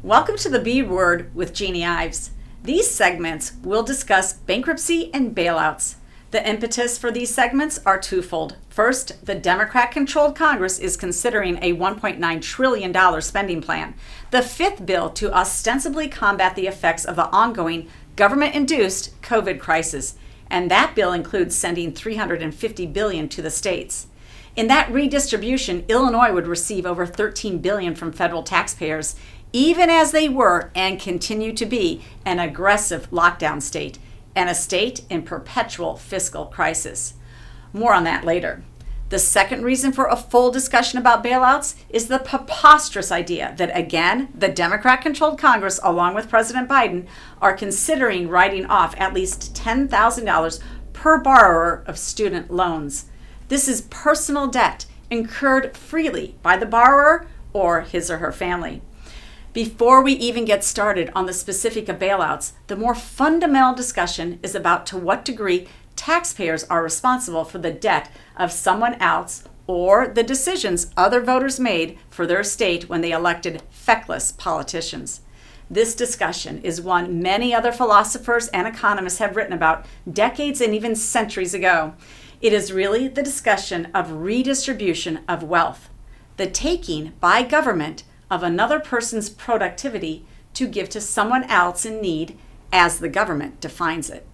Welcome to the B Word with Jeanne Ives. These segments will discuss bankruptcy and bailouts. The impetus for these segments are twofold. First, the Democrat-controlled Congress is considering a $1.9 trillion spending plan, the fifth bill to ostensibly combat the effects of the ongoing government-induced COVID crisis, and that bill includes sending $350 billion to the states. In that redistribution, Illinois would receive over $13 billion from federal taxpayers, even as they were and continue to be an aggressive lockdown state and a state in perpetual fiscal crisis. More on that later. The second reason for a full discussion about bailouts is the preposterous idea that, again, the Democrat-controlled Congress, along with President Biden, are considering writing off at least $10,000 per borrower of student loans. This is personal debt incurred freely by the borrower or his or her family. Before we even get started on the specific of bailouts, the more fundamental discussion is about to what degree taxpayers are responsible for the debt of someone else or the decisions other voters made for their state when they elected feckless politicians. This discussion is one many other philosophers and economists have written about decades and even centuries ago. It is really the discussion of redistribution of wealth, the taking by government of another person's productivity to give to someone else in need as the government defines it.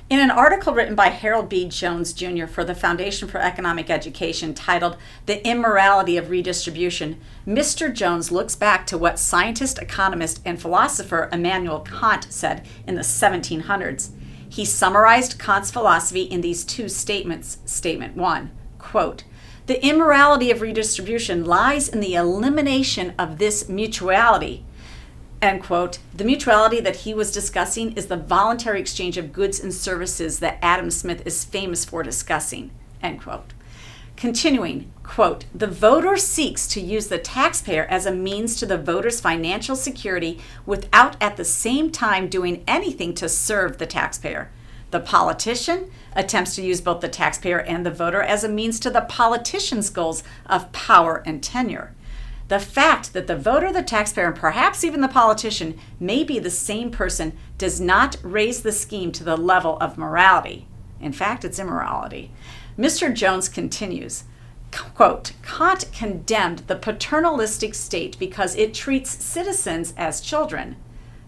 In an article written by Harold B. Jones Jr. for the Foundation for Economic Education titled The Immorality of Redistribution, Mr. Jones looks back to what scientist, economist, and philosopher Immanuel Kant said in the 1700s. He summarized Kant's philosophy in these two statements. Statement 1, quote, "The immorality of redistribution lies in the elimination of this mutuality." End quote. The mutuality that he was discussing is the voluntary exchange of goods and services that Adam Smith is famous for discussing. End quote. Continuing, quote, "The voter seeks to use the taxpayer as a means to the voter's financial security without at the same time doing anything to serve the taxpayer. The politician attempts to use both the taxpayer and the voter as a means to the politician's goals of power and tenure. The fact that the voter, the taxpayer, and perhaps even the politician may be the same person does not raise the scheme to the level of morality. In fact, it's immorality." Mr. Jones continues, quote, "Kant condemned the paternalistic state because it treats citizens as children.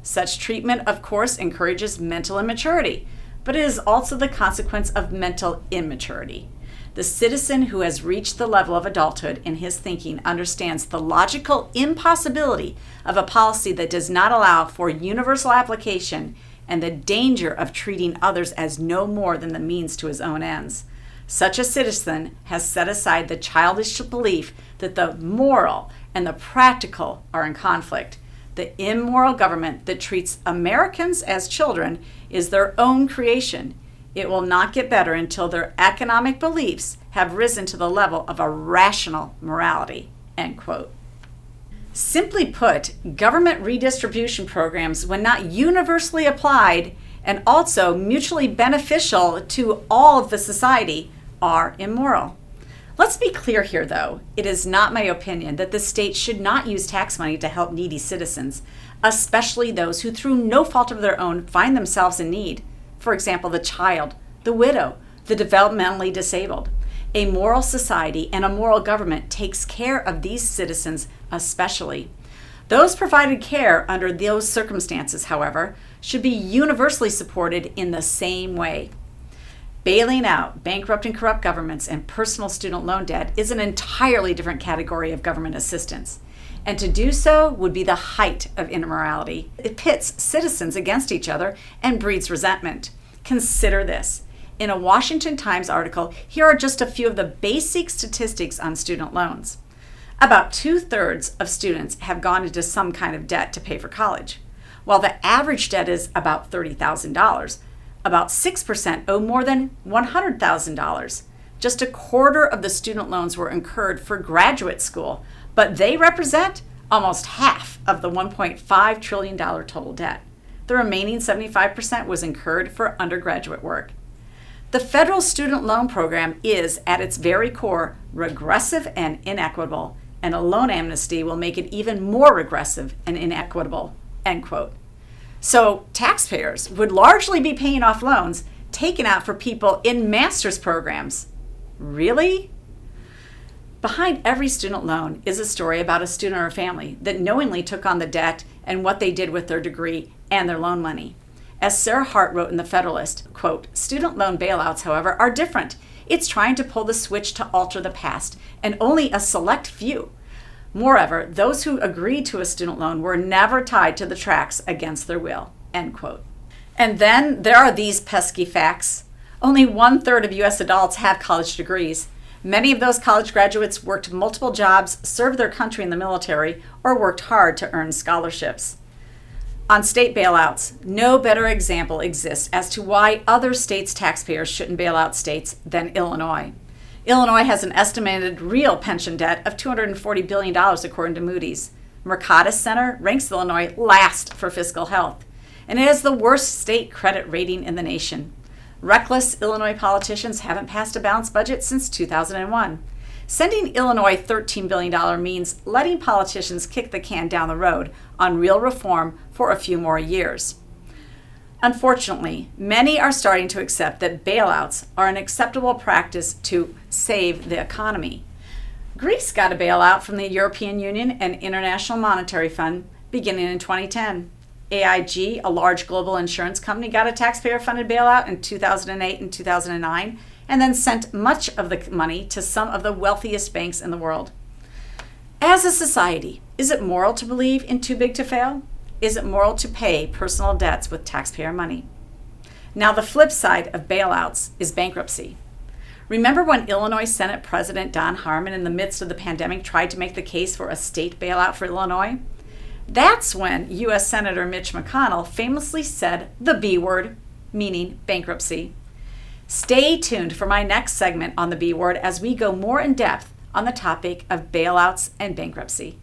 Such treatment, of course, encourages mental immaturity, but it is also the consequence of mental immaturity. The citizen who has reached the level of adulthood in his thinking understands the logical impossibility of a policy that does not allow for universal application and the danger of treating others as no more than the means to his own ends. Such a citizen has set aside the childish belief that the moral and the practical are in conflict. The immoral government that treats Americans as children is their own creation. It will not get better until their economic beliefs have risen to the level of a rational morality." End quote. Simply put, government redistribution programs, when not universally applied and also mutually beneficial to all of the society, are immoral. Let's be clear here, though. It is not my opinion that the state should not use tax money to help needy citizens, especially those who through no fault of their own find themselves in need. For example, the child, the widow, the developmentally disabled. A moral society and a moral government takes care of these citizens especially. Those provided care under those circumstances, however, should be universally supported in the same way. Bailing out bankrupt and corrupt governments and personal student loan debt is an entirely different category of government assistance. And to do so would be the height of immorality. It pits citizens against each other and breeds resentment. Consider this. In a Washington Times article, here are just a few of the basic statistics on student loans. About 2/3 of students have gone into some kind of debt to pay for college. While the average debt is about $30,000, about 6% owe more than $100,000. Just a quarter of the student loans were incurred for graduate school, but they represent almost half of the $1.5 trillion total debt. The remaining 75% was incurred for undergraduate work. The federal student loan program is, at its very core, regressive and inequitable, and a loan amnesty will make it even more regressive and inequitable, end quote. So taxpayers would largely be paying off loans taken out for people in master's programs. Really? Behind every student loan is a story about a student or a family that knowingly took on the debt and what they did with their degree and their loan money. As Sarah Hart wrote in The Federalist, quote, "Student loan bailouts, however, are different. It's trying to pull the switch to alter the past, and only a select few. Moreover, those who agreed to a student loan were never tied to the tracks against their will," end quote. And then there are these pesky facts. Only 1/3 of U.S. adults have college degrees. Many of those college graduates worked multiple jobs, served their country in the military, or worked hard to earn scholarships. On state bailouts, no better example exists as to why other states' taxpayers shouldn't bail out states than Illinois. Illinois has an estimated real pension debt of $240 billion according to Moody's. Mercatus Center ranks Illinois last for fiscal health, and it has the worst state credit rating in the nation. Reckless Illinois politicians haven't passed a balanced budget since 2001. Sending Illinois $13 billion means letting politicians kick the can down the road on real reform for a few more years. Unfortunately, many are starting to accept that bailouts are an acceptable practice to save the economy. Greece got a bailout from the European Union and International Monetary Fund beginning in 2010. AIG, a large global insurance company, got a taxpayer-funded bailout in 2008 and 2009, and then sent much of the money to some of the wealthiest banks in the world. As a society, is it moral to believe in too big to fail? Is it moral to pay personal debts with taxpayer money? Now, the flip side of bailouts is bankruptcy. Remember when Illinois Senate President Don Harmon, in the midst of the pandemic, tried to make the case for a state bailout for Illinois? That's when U.S. Senator Mitch McConnell famously said the B word, meaning bankruptcy. Stay tuned for my next segment on the B word as we go more in depth on the topic of bailouts and bankruptcy.